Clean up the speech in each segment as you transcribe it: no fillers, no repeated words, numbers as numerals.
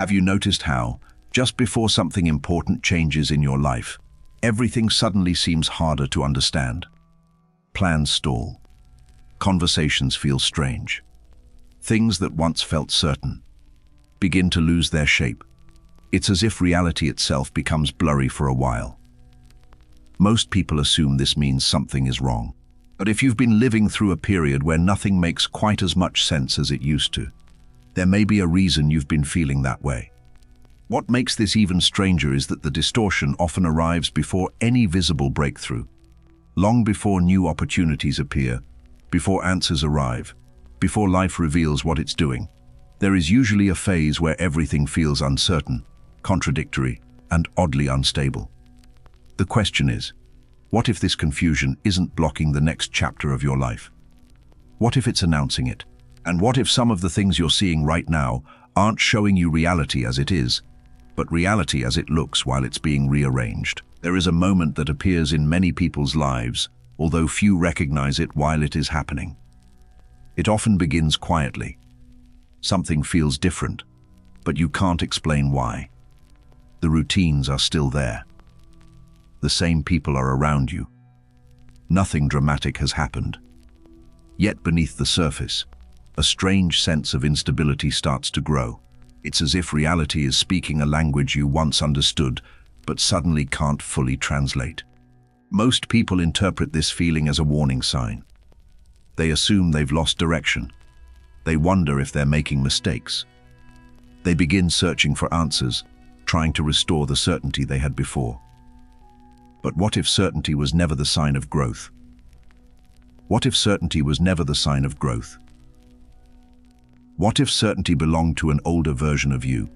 Have you noticed how, just before something important changes in your life, everything suddenly seems harder to understand? Plans stall. Conversations feel strange. Things that once felt certain begin to lose their shape. It's as if reality itself becomes blurry for a while. Most people assume this means something is wrong. But if you've been living through a period where nothing makes quite as much sense as it used to, there may be a reason you've been feeling that way. What makes this even stranger is that the distortion often arrives before any visible breakthrough, long before new opportunities appear, before answers arrive, before life reveals what it's doing. There is usually a phase where everything feels uncertain, contradictory, and oddly unstable. The question is, what if this confusion isn't blocking the next chapter of your life? What if it's announcing it? And what if some of the things you're seeing right now aren't showing you reality as it is, but reality as it looks while it's being rearranged? There is a moment that appears in many people's lives, although few recognize it while it is happening. It often begins quietly. Something feels different, but you can't explain why. The routines are still there. The same people are around you. Nothing dramatic has happened. Yet beneath the surface, a strange sense of instability starts to grow. It's as if reality is speaking a language you once understood, but suddenly can't fully translate. Most people interpret this feeling as a warning sign. They assume they've lost direction. They wonder if they're making mistakes. They begin searching for answers, trying to restore the certainty they had before. But what if certainty was never the sign of growth? What if certainty was never the sign of growth? What if certainty belonged to an older version of you,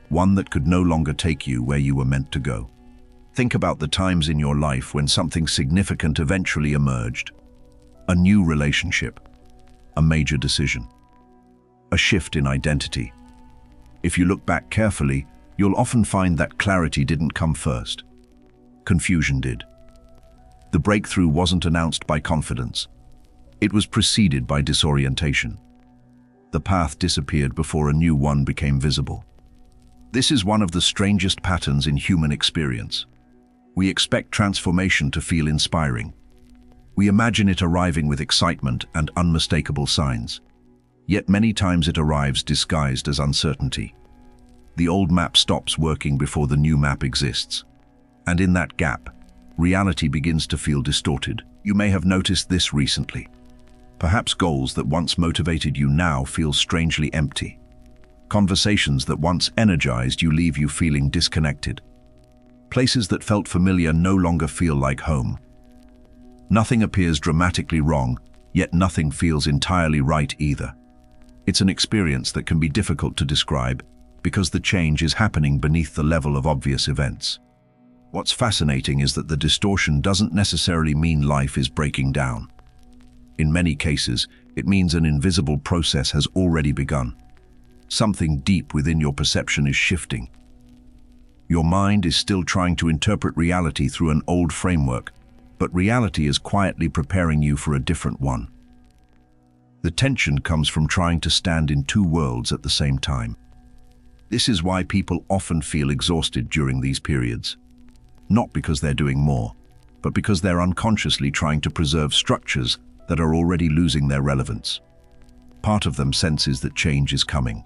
one that could no longer take you where you were meant to go? Think about the times in your life when something significant eventually emerged. A new relationship, a major decision, a shift in identity. If you look back carefully, you'll often find that clarity didn't come first. Confusion did. The breakthrough wasn't announced by confidence. It was preceded by disorientation. The path disappeared before a new one became visible. This is one of the strangest patterns in human experience. We expect transformation to feel inspiring. We imagine it arriving with excitement and unmistakable signs. Yet many times it arrives disguised as uncertainty. The old map stops working before the new map exists. And in that gap, reality begins to feel distorted. You may have noticed this recently. Perhaps goals that once motivated you now feel strangely empty. Conversations that once energized you leave you feeling disconnected. Places that felt familiar no longer feel like home. Nothing appears dramatically wrong, yet nothing feels entirely right either. It's an experience that can be difficult to describe because the change is happening beneath the level of obvious events. What's fascinating is that the distortion doesn't necessarily mean life is breaking down. In many cases, it means an invisible process has already begun. Something deep within your perception is shifting. Your mind is still trying to interpret reality through an old framework, but reality is quietly preparing you for a different one. The tension comes from trying to stand in two worlds at the same time. This is why people often feel exhausted during these periods. Not because they're doing more, but because they're unconsciously trying to preserve structures that are already losing their relevance. Part of them senses that change is coming.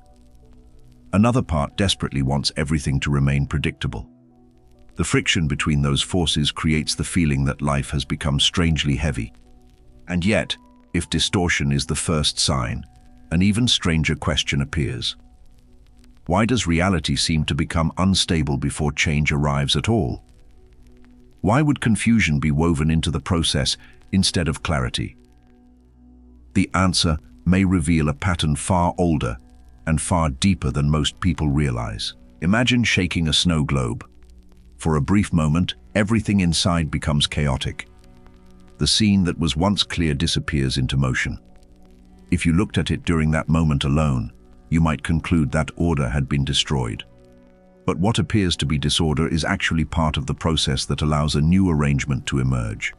Another part desperately wants everything to remain predictable. The friction between those forces creates the feeling that life has become strangely heavy. And yet, if distortion is the first sign, an even stranger question appears. Why does reality seem to become unstable before change arrives at all? Why would confusion be woven into the process instead of clarity? The answer may reveal a pattern far older and far deeper than most people realize. Imagine shaking a snow globe. For a brief moment, everything inside becomes chaotic. The scene that was once clear disappears into motion. If you looked at it during that moment alone, you might conclude that order had been destroyed. But what appears to be disorder is actually part of the process that allows a new arrangement to emerge.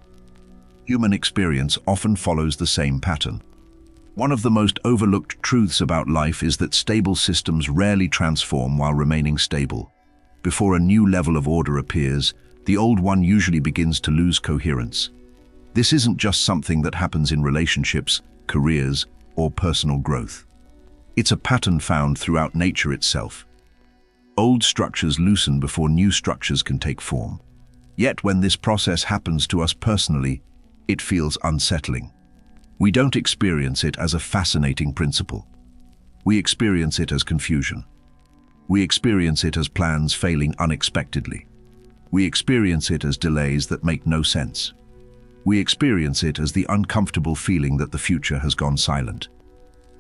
Human experience often follows the same pattern. One of the most overlooked truths about life is that stable systems rarely transform while remaining stable. Before a new level of order appears, the old one usually begins to lose coherence. This isn't just something that happens in relationships, careers, or personal growth. It's a pattern found throughout nature itself. Old structures loosen before new structures can take form. Yet when this process happens to us personally, it feels unsettling. We don't experience it as a fascinating principle. We experience it as confusion. We experience it as plans failing unexpectedly. We experience it as delays that make no sense. We experience it as the uncomfortable feeling that the future has gone silent.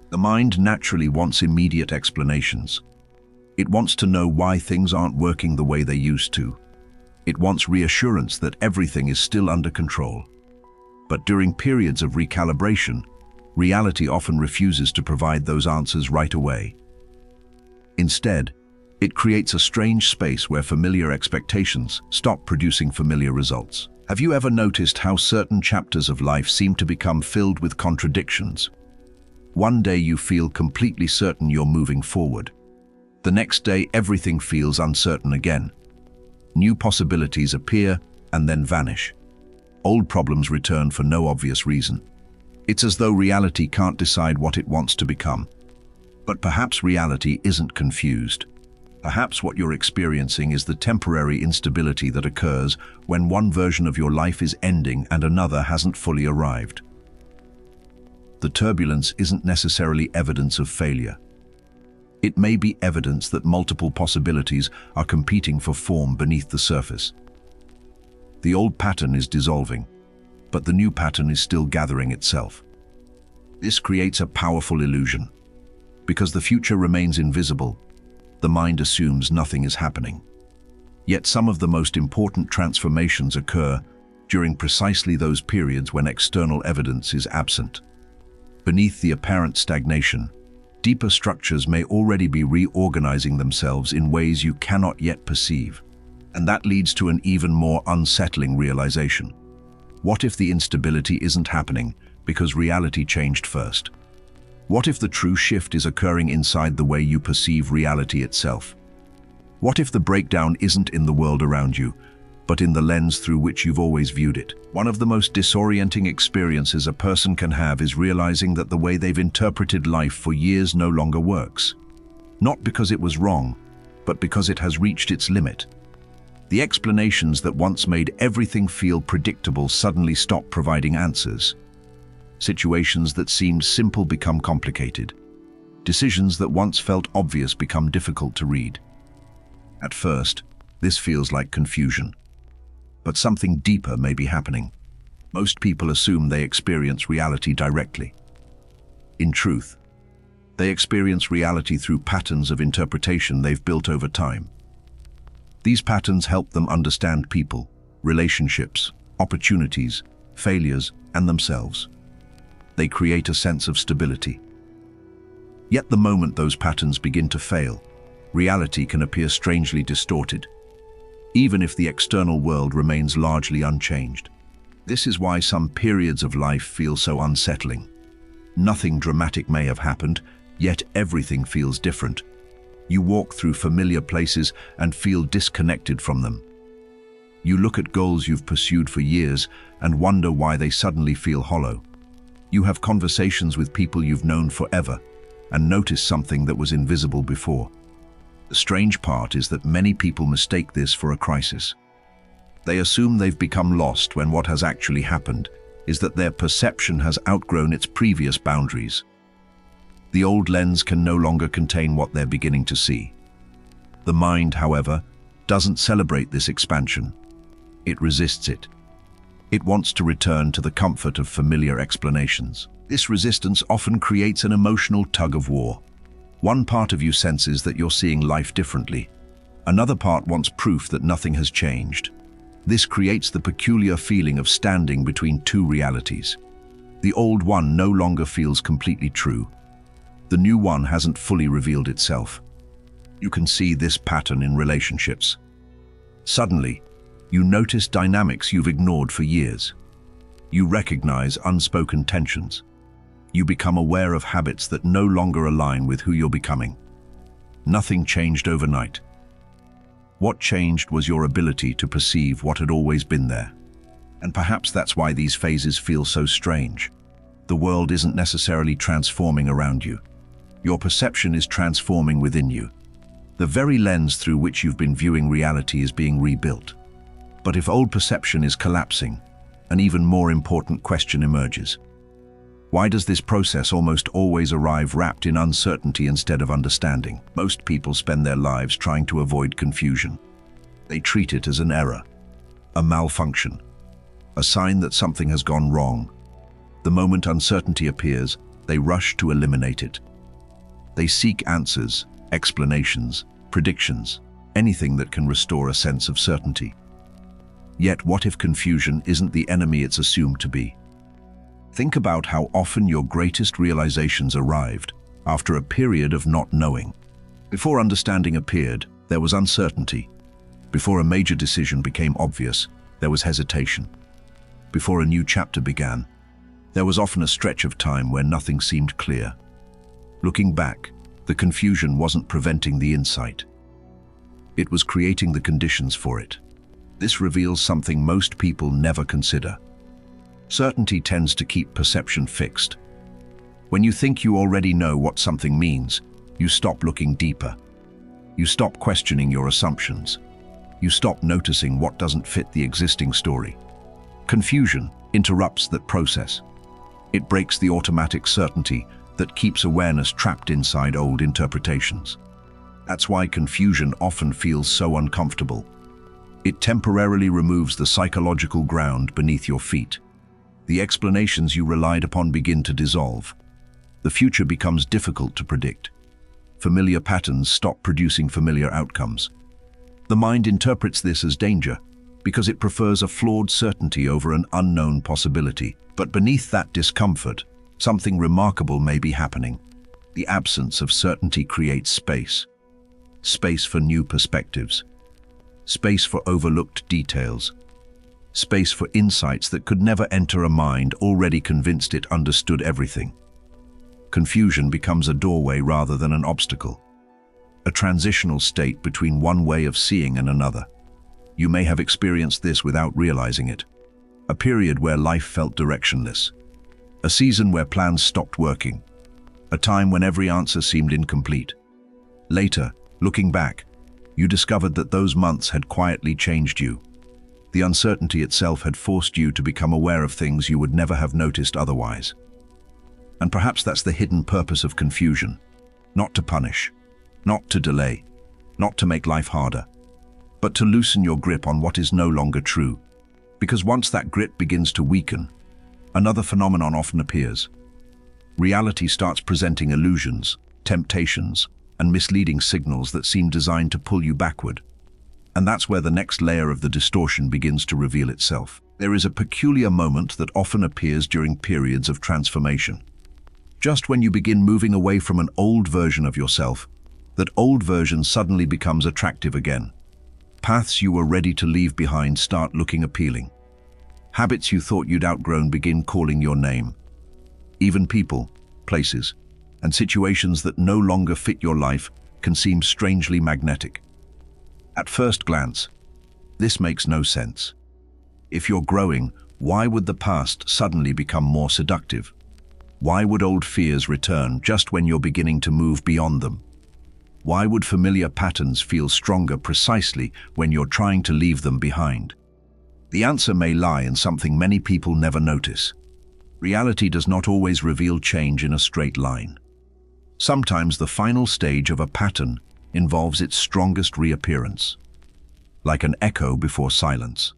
The mind naturally wants immediate explanations. It wants to know why things aren't working the way they used to. It wants reassurance that everything is still under control. But during periods of recalibration, reality often refuses to provide those answers right away. Instead, it creates a strange space where familiar expectations stop producing familiar results. Have you ever noticed how certain chapters of life seem to become filled with contradictions? One day you feel completely certain you're moving forward. The next day everything feels uncertain again. New possibilities appear and then vanish. Old problems return for no obvious reason. It's as though reality can't decide what it wants to become. But perhaps reality isn't confused. Perhaps what you're experiencing is the temporary instability that occurs when one version of your life is ending and another hasn't fully arrived. The turbulence isn't necessarily evidence of failure. It may be evidence that multiple possibilities are competing for form beneath the surface. The old pattern is dissolving, but the new pattern is still gathering itself. This creates a powerful illusion. Because the future remains invisible, the mind assumes nothing is happening. Yet some of the most important transformations occur during precisely those periods when external evidence is absent. Beneath the apparent stagnation, deeper structures may already be reorganizing themselves in ways you cannot yet perceive. And that leads to an even more unsettling realization. What if the instability isn't happening because reality changed first? What if the true shift is occurring inside the way you perceive reality itself? What if the breakdown isn't in the world around you, but in the lens through which you've always viewed it? One of the most disorienting experiences a person can have is realizing that the way they've interpreted life for years no longer works. Not because it was wrong, but because it has reached its limit. The explanations that once made everything feel predictable suddenly stop providing answers. Situations that seemed simple become complicated. Decisions that once felt obvious become difficult to read. At first, this feels like confusion. But something deeper may be happening. Most people assume they experience reality directly. In truth, they experience reality through patterns of interpretation they've built over time. These patterns help them understand people, relationships, opportunities, failures, and themselves. They create a sense of stability. Yet the moment those patterns begin to fail, reality can appear strangely distorted, even if the external world remains largely unchanged. This is why some periods of life feel so unsettling. Nothing dramatic may have happened, yet everything feels different. You walk through familiar places and feel disconnected from them. You look at goals you've pursued for years and wonder why they suddenly feel hollow. You have conversations with people you've known forever and notice something that was invisible before. The strange part is that many people mistake this for a crisis. They assume they've become lost when what has actually happened is that their perception has outgrown its previous boundaries. The old lens can no longer contain what they're beginning to see. The mind, however, doesn't celebrate this expansion. It resists it. It wants to return to the comfort of familiar explanations. This resistance often creates an emotional tug-of-war. One part of you senses that you're seeing life differently. Another part wants proof that nothing has changed. This creates the peculiar feeling of standing between two realities. The old one no longer feels completely true. The new one hasn't fully revealed itself. You can see this pattern in relationships. Suddenly, you notice dynamics you've ignored for years. You recognize unspoken tensions. You become aware of habits that no longer align with who you're becoming. Nothing changed overnight. What changed was your ability to perceive what had always been there. And perhaps that's why these phases feel so strange. The world isn't necessarily transforming around you. Your perception is transforming within you. The very lens through which you've been viewing reality is being rebuilt. But if old perception is collapsing, an even more important question emerges. Why does this process almost always arrive wrapped in uncertainty instead of understanding? Most people spend their lives trying to avoid confusion. They treat it as an error, a malfunction, a sign that something has gone wrong. The moment uncertainty appears, they rush to eliminate it. They seek answers, explanations, predictions, anything that can restore a sense of certainty. Yet what if confusion isn't the enemy it's assumed to be? Think about how often your greatest realizations arrived after a period of not knowing. Before understanding appeared, there was uncertainty. Before a major decision became obvious, there was hesitation. Before a new chapter began, there was often a stretch of time where nothing seemed clear. Looking back, the confusion wasn't preventing the insight. It was creating the conditions for it. This reveals something most people never consider. Certainty tends to keep perception fixed. When you think you already know what something means, you stop looking deeper. You stop questioning your assumptions. You stop noticing what doesn't fit the existing story. Confusion interrupts that process. It breaks the automatic certainty that keeps awareness trapped inside old interpretations. That's why confusion often feels so uncomfortable. It temporarily removes the psychological ground beneath your feet. The explanations you relied upon begin to dissolve. The future becomes difficult to predict. Familiar patterns stop producing familiar outcomes. The mind interprets this as danger because it prefers a flawed certainty over an unknown possibility. But beneath that discomfort, something remarkable may be happening. The absence of certainty creates space. Space for new perspectives. Space for overlooked details. Space for insights that could never enter a mind already convinced it understood everything. Confusion becomes a doorway rather than an obstacle. A transitional state between one way of seeing and another. You may have experienced this without realizing it. A period where life felt directionless. A season where plans stopped working. A time when every answer seemed incomplete. Later, looking back, you discovered that those months had quietly changed you. The uncertainty itself had forced you to become aware of things you would never have noticed otherwise. And perhaps that's the hidden purpose of confusion. Not to punish, not to delay, not to make life harder, but to loosen your grip on what is no longer true. Because once that grip begins to weaken, another phenomenon often appears. Reality starts presenting illusions, temptations, and misleading signals that seem designed to pull you backward. And that's where the next layer of the distortion begins to reveal itself. There is a peculiar moment that often appears during periods of transformation. Just when you begin moving away from an old version of yourself, that old version suddenly becomes attractive again. Paths you were ready to leave behind start looking appealing. Habits you thought you'd outgrown begin calling your name. Even people, places, and situations that no longer fit your life can seem strangely magnetic. At first glance, this makes no sense. If you're growing, why would the past suddenly become more seductive? Why would old fears return just when you're beginning to move beyond them? Why would familiar patterns feel stronger precisely when you're trying to leave them behind? The answer may lie in something many people never notice. Reality does not always reveal change in a straight line. Sometimes the final stage of a pattern involves its strongest reappearance. Like an echo before silence.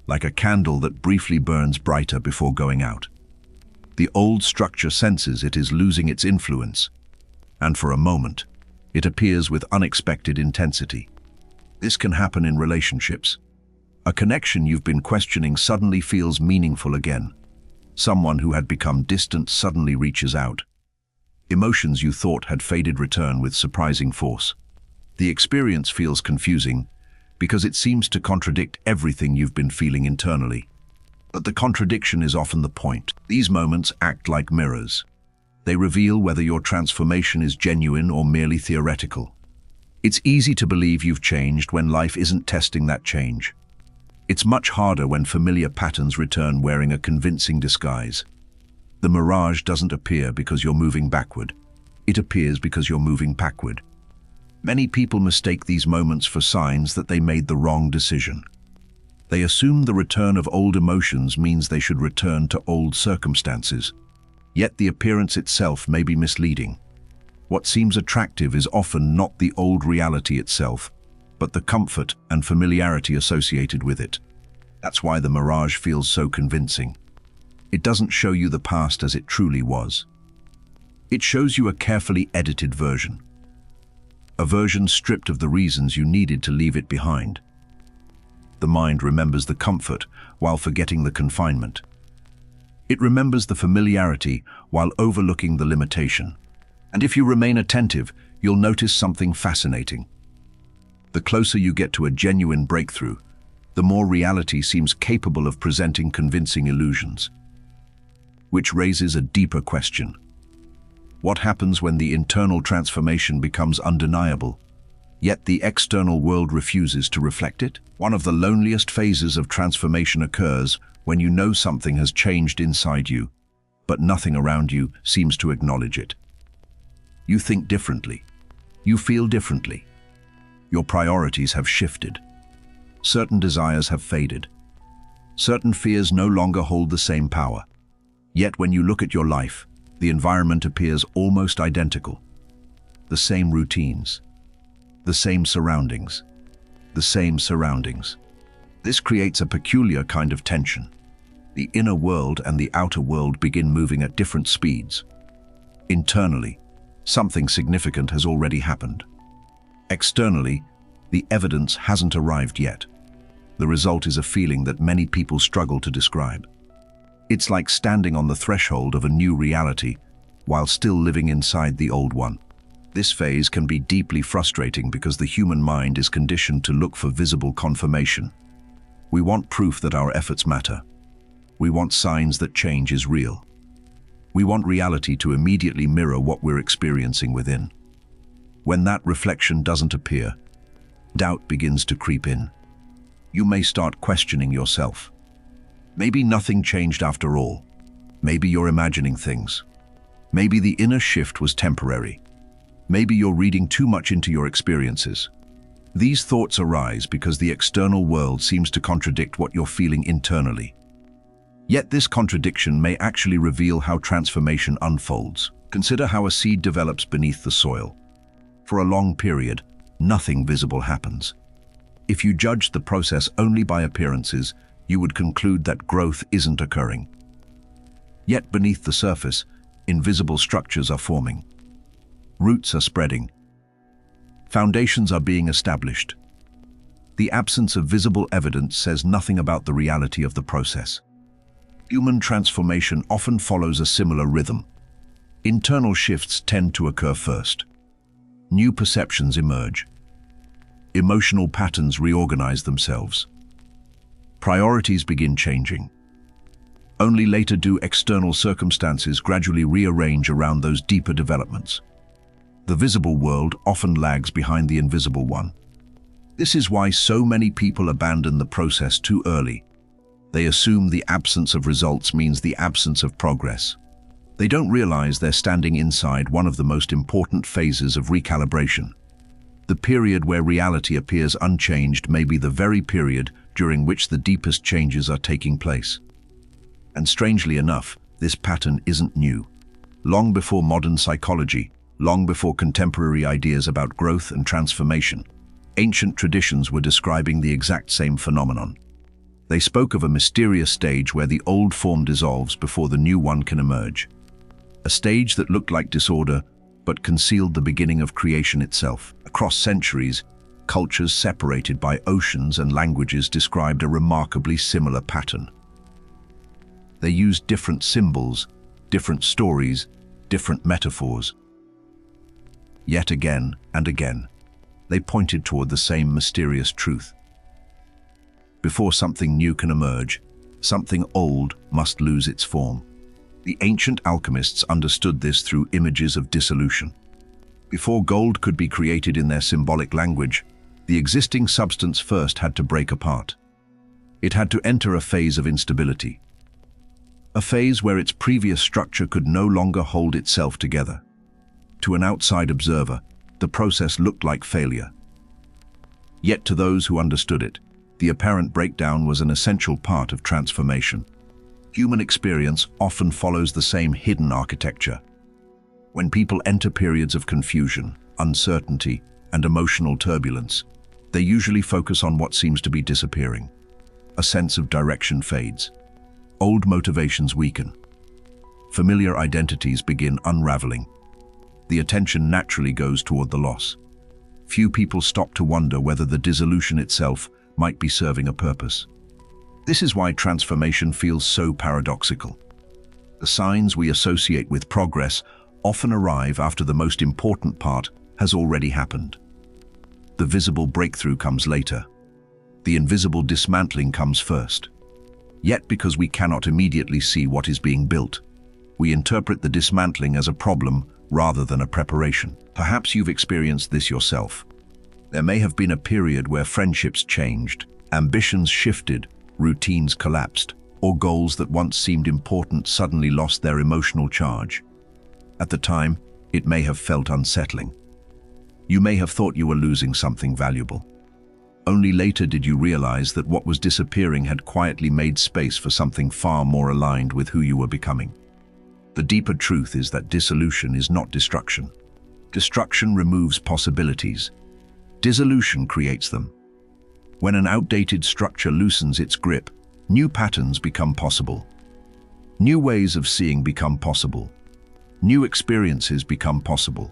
Like a candle that briefly burns brighter before going out. The old structure senses it is losing its influence, and for a moment, it appears with unexpected intensity. This can happen in relationships. A connection you've been questioning suddenly feels meaningful again. Someone who had become distant suddenly reaches out. Emotions you thought had faded return with surprising force. The experience feels confusing because it seems to contradict everything you've been feeling internally. But the contradiction is often the point. These moments act like mirrors. They reveal whether your transformation is genuine or merely theoretical. It's easy to believe you've changed when life isn't testing that change. It's much harder when familiar patterns return wearing a convincing disguise. The mirage doesn't appear because you're moving backward. It appears because you're moving backward. Many people mistake these moments for signs that they made the wrong decision. They assume the return of old emotions means they should return to old circumstances. Yet the appearance itself may be misleading. What seems attractive is often not the old reality itself, but the comfort and familiarity associated with it. That's why the mirage feels so convincing. It doesn't show you the past as it truly was. It shows you a carefully edited version. A version stripped of the reasons you needed to leave it behind. The mind remembers the comfort while forgetting the confinement. It remembers the familiarity while overlooking the limitation. And if you remain attentive, you'll notice something fascinating. The closer you get to a genuine breakthrough, the more reality seems capable of presenting convincing illusions. Which raises a deeper question. What happens when the internal transformation becomes undeniable, yet the external world refuses to reflect it? One of the loneliest phases of transformation occurs when you know something has changed inside you, but nothing around you seems to acknowledge it. You think differently. You feel differently. Your priorities have shifted. Certain desires have faded. Certain fears no longer hold the same power. Yet when you look at your life, the environment appears almost identical. The same routines, the same surroundings, the same surroundings. This creates a peculiar kind of tension. The inner world and the outer world begin moving at different speeds. Internally, something significant has already happened. Externally, the evidence hasn't arrived yet. The result is a feeling that many people struggle to describe. It's like standing on the threshold of a new reality while still living inside the old one. This phase can be deeply frustrating because the human mind is conditioned to look for visible confirmation. We want proof that our efforts matter. We want signs that change is real. We want reality to immediately mirror what we're experiencing within. When that reflection doesn't appear, doubt begins to creep in. You may start questioning yourself. Maybe nothing changed after all. Maybe you're imagining things. Maybe the inner shift was temporary. Maybe you're reading too much into your experiences. These thoughts arise because the external world seems to contradict what you're feeling internally. Yet this contradiction may actually reveal how transformation unfolds. Consider how a seed develops beneath the soil. For a long period, nothing visible happens. If you judged the process only by appearances, you would conclude that growth isn't occurring. Yet beneath the surface, invisible structures are forming. Roots are spreading. Foundations are being established. The absence of visible evidence says nothing about the reality of the process. Human transformation often follows a similar rhythm. Internal shifts tend to occur first. New perceptions emerge. Emotional patterns reorganize themselves. Priorities begin changing. Only later do external circumstances gradually rearrange around those deeper developments. The visible world often lags behind the invisible one. This is why so many people abandon the process too early. They assume the absence of results means the absence of progress. They don't realize they're standing inside one of the most important phases of recalibration. The period where reality appears unchanged may be the very period during which the deepest changes are taking place. And strangely enough, this pattern isn't new. Long before modern psychology, long before contemporary ideas about growth and transformation, ancient traditions were describing the exact same phenomenon. They spoke of a mysterious stage where the old form dissolves before the new one can emerge. A stage that looked like disorder, but concealed the beginning of creation itself. Across centuries, cultures separated by oceans and languages described a remarkably similar pattern. They used different symbols, different stories, different metaphors. Yet again and again, they pointed toward the same mysterious truth. Before something new can emerge, something old must lose its form. The ancient alchemists understood this through images of dissolution. Before gold could be created in their symbolic language, the existing substance first had to break apart. It had to enter a phase of instability, a phase where its previous structure could no longer hold itself together. To an outside observer, the process looked like failure. Yet to those who understood it, the apparent breakdown was an essential part of transformation. Human experience often follows the same hidden architecture. When people enter periods of confusion, uncertainty, and emotional turbulence, they usually focus on what seems to be disappearing. A sense of direction fades. Old motivations weaken. Familiar identities begin unraveling. The attention naturally goes toward the loss. Few people stop to wonder whether the dissolution itself might be serving a purpose. This is why transformation feels so paradoxical. The signs we associate with progress often arrive after the most important part has already happened. The visible breakthrough comes later. The invisible dismantling comes first. Yet because we cannot immediately see what is being built, we interpret the dismantling as a problem rather than a preparation. Perhaps you've experienced this yourself. There may have been a period where friendships changed, ambitions shifted, routines collapsed, or goals that once seemed important suddenly lost their emotional charge. At the time, it may have felt unsettling. You may have thought you were losing something valuable. Only later did you realize that what was disappearing had quietly made space for something far more aligned with who you were becoming. The deeper truth is that dissolution is not destruction. Destruction removes possibilities. Dissolution creates them. When an outdated structure loosens its grip, new patterns become possible. New ways of seeing become possible. New experiences become possible.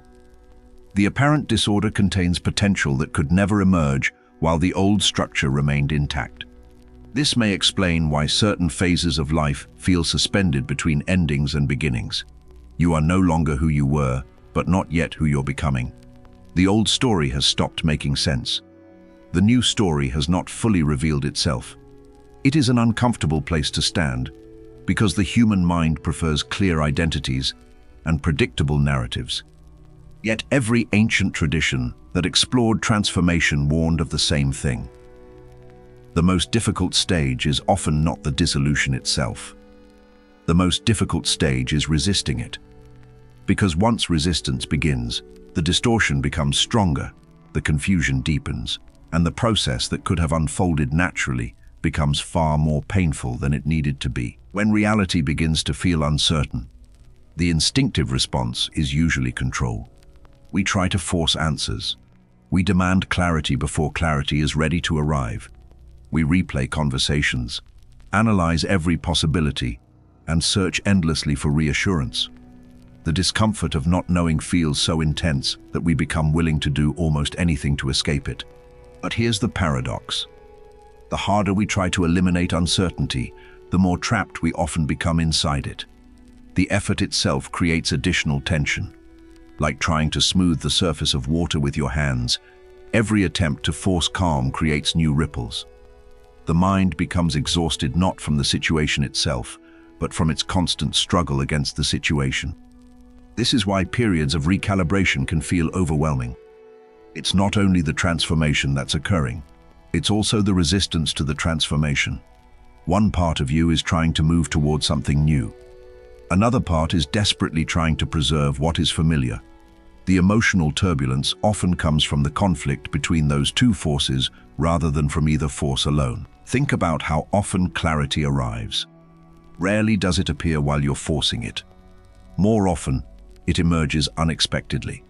The apparent disorder contains potential that could never emerge while the old structure remained intact. This may explain why certain phases of life feel suspended between endings and beginnings. You are no longer who you were, but not yet who you're becoming. The old story has stopped making sense. The new story has not fully revealed itself. It is an uncomfortable place to stand, because the human mind prefers clear identities and predictable narratives. Yet every ancient tradition that explored transformation warned of the same thing. The most difficult stage is often not the dissolution itself. The most difficult stage is resisting it. Because once resistance begins, the distortion becomes stronger, the confusion deepens, and the process that could have unfolded naturally becomes far more painful than it needed to be. When reality begins to feel uncertain, the instinctive response is usually control. We try to force answers. We demand clarity before clarity is ready to arrive. We replay conversations, analyze every possibility, and search endlessly for reassurance. The discomfort of not knowing feels so intense that we become willing to do almost anything to escape it. But here's the paradox. The harder we try to eliminate uncertainty, the more trapped we often become inside it. The effort itself creates additional tension. Like trying to smooth the surface of water with your hands, every attempt to force calm creates new ripples. The mind becomes exhausted not from the situation itself, but from its constant struggle against the situation. This is why periods of recalibration can feel overwhelming. It's not only the transformation that's occurring, it's also the resistance to the transformation. One part of you is trying to move toward something new. Another part is desperately trying to preserve what is familiar. The emotional turbulence often comes from the conflict between those two forces rather than from either force alone. Think about how often clarity arrives. Rarely does it appear while you're forcing it. More often, it emerges unexpectedly.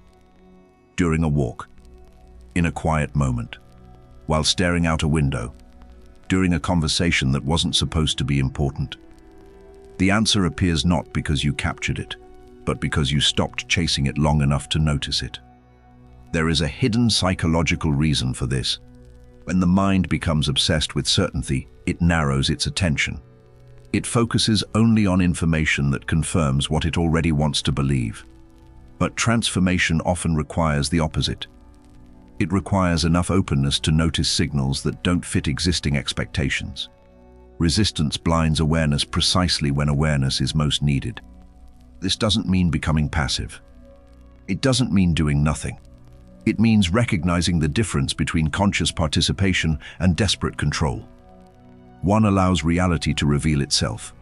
During a walk, in a quiet moment, while staring out a window, during a conversation that wasn't supposed to be important. The answer appears not because you captured it, but because you stopped chasing it long enough to notice it. There is a hidden psychological reason for this. When the mind becomes obsessed with certainty, it narrows its attention. It focuses only on information that confirms what it already wants to believe. But transformation often requires the opposite. It requires enough openness to notice signals that don't fit existing expectations. Resistance blinds awareness precisely when awareness is most needed. This doesn't mean becoming passive. It doesn't mean doing nothing. It means recognizing the difference between conscious participation and desperate control. One allows reality to reveal itself.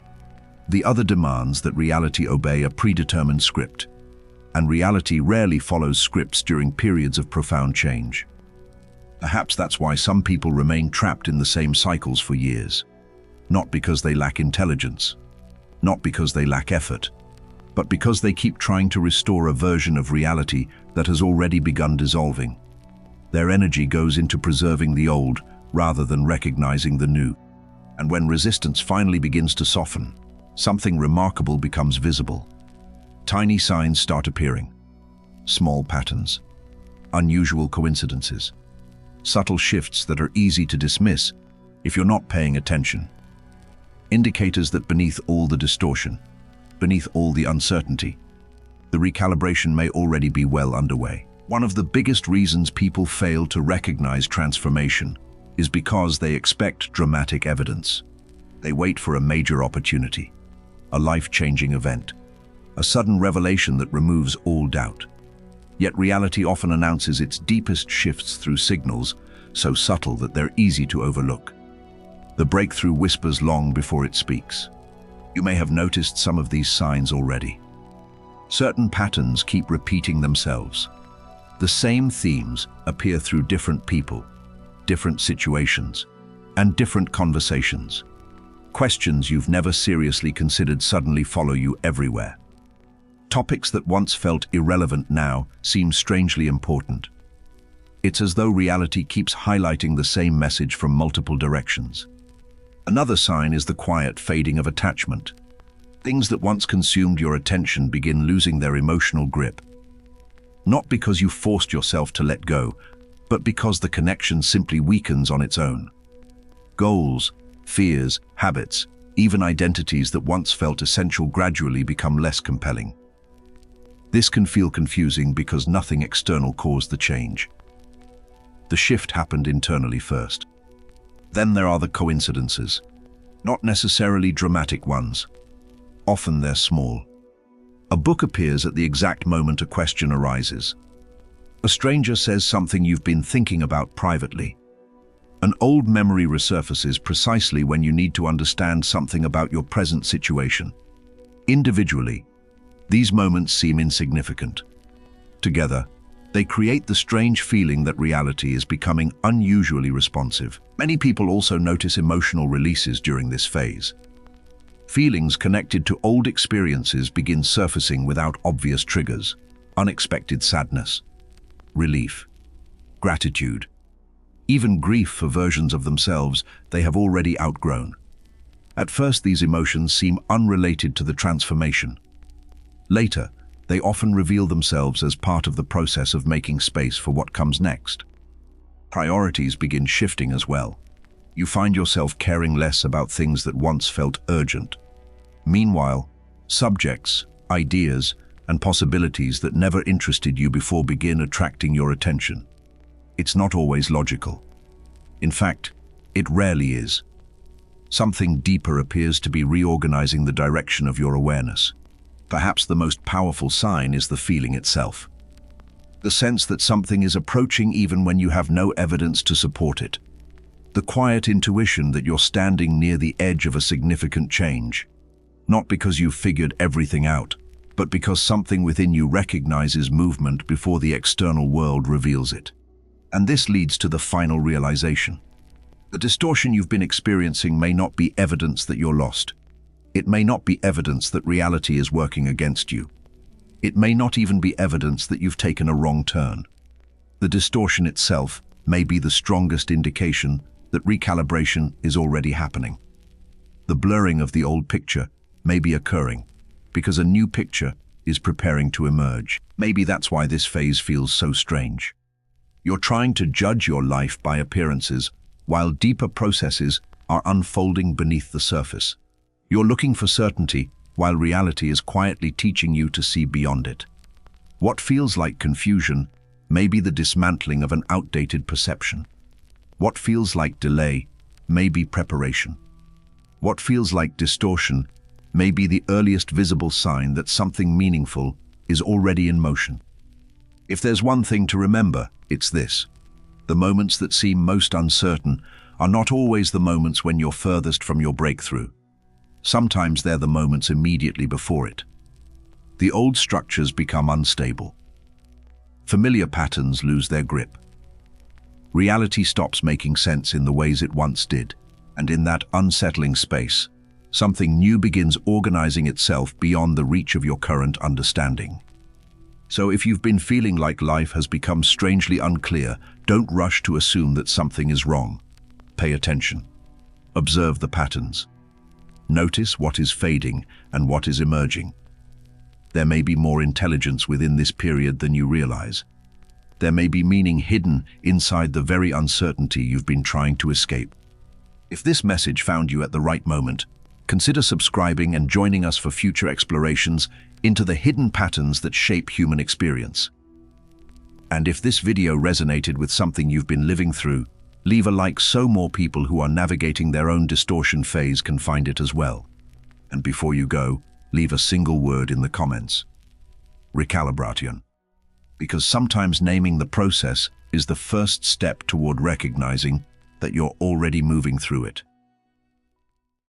The other demands that reality obey a predetermined script. And reality rarely follows scripts during periods of profound change. Perhaps that's why some people remain trapped in the same cycles for years. Not because they lack intelligence, not because they lack effort, but because they keep trying to restore a version of reality that has already begun dissolving. Their energy goes into preserving the old rather than recognizing the new. And when resistance finally begins to soften, something remarkable becomes visible. Tiny signs start appearing. Small patterns, unusual coincidences, subtle shifts that are easy to dismiss if you're not paying attention. Indicators that beneath all the distortion, beneath all the uncertainty, the recalibration may already be well underway. One of the biggest reasons people fail to recognize transformation is because they expect dramatic evidence. They wait for a major opportunity, a life-changing event, a sudden revelation that removes all doubt. Yet reality often announces its deepest shifts through signals so subtle that they're easy to overlook. The breakthrough whispers long before it speaks. You may have noticed some of these signs already. Certain patterns keep repeating themselves. The same themes appear through different people, different situations, and different conversations. Questions you've never seriously considered suddenly follow you everywhere. Topics that once felt irrelevant now seem strangely important. It's as though reality keeps highlighting the same message from multiple directions. Another sign is the quiet fading of attachment. Things that once consumed your attention begin losing their emotional grip. Not because you forced yourself to let go, but because the connection simply weakens on its own. Goals, fears, habits, even identities that once felt essential gradually become less compelling. This can feel confusing because nothing external caused the change. The shift happened internally first. Then there are the coincidences, not necessarily dramatic ones. Often they're small. A book appears at the exact moment a question arises. A stranger says something you've been thinking about privately. An old memory resurfaces precisely when you need to understand something about your present situation. Individually, these moments seem insignificant. Together, they create the strange feeling that reality is becoming unusually responsive. Many people also notice emotional releases during this phase. Feelings connected to old experiences begin surfacing without obvious triggers. Unexpected sadness, relief, gratitude, even grief for versions of themselves they have already outgrown. At first, these emotions seem unrelated to the transformation. Later, they often reveal themselves as part of the process of making space for what comes next. Priorities begin shifting as well. You find yourself caring less about things that once felt urgent. Meanwhile, subjects, ideas, and possibilities that never interested you before begin attracting your attention. It's not always logical. In fact, it rarely is. Something deeper appears to be reorganizing the direction of your awareness. Perhaps the most powerful sign is the feeling itself. The sense that something is approaching even when you have no evidence to support it. The quiet intuition that you're standing near the edge of a significant change. Not because you've figured everything out, but because something within you recognizes movement before the external world reveals it. And this leads to the final realization. The distortion you've been experiencing may not be evidence that you're lost. It may not be evidence that reality is working against you. It may not even be evidence that you've taken a wrong turn. The distortion itself may be the strongest indication that recalibration is already happening. The blurring of the old picture may be occurring because a new picture is preparing to emerge. Maybe that's why this phase feels so strange. You're trying to judge your life by appearances while deeper processes are unfolding beneath the surface. You're looking for certainty while reality is quietly teaching you to see beyond it. What feels like confusion may be the dismantling of an outdated perception. What feels like delay may be preparation. What feels like distortion may be the earliest visible sign that something meaningful is already in motion. If there's one thing to remember, it's this. The moments that seem most uncertain are not always the moments when you're furthest from your breakthrough. Sometimes they're the moments immediately before it. The old structures become unstable. Familiar patterns lose their grip. Reality stops making sense in the ways it once did, and in that unsettling space, something new begins organizing itself beyond the reach of your current understanding. So if you've been feeling like life has become strangely unclear, don't rush to assume that something is wrong. Pay attention. Observe the patterns. Notice what is fading and what is emerging. There may be more intelligence within this period than you realize. There may be meaning hidden inside the very uncertainty you've been trying to escape. If this message found you at the right moment, consider subscribing and joining us for future explorations into the hidden patterns that shape human experience. And if this video resonated with something you've been living through, leave a like so more people who are navigating their own distortion phase can find it as well. And before you go, leave a single word in the comments. Recalibration. Because sometimes naming the process is the first step toward recognizing that you're already moving through it.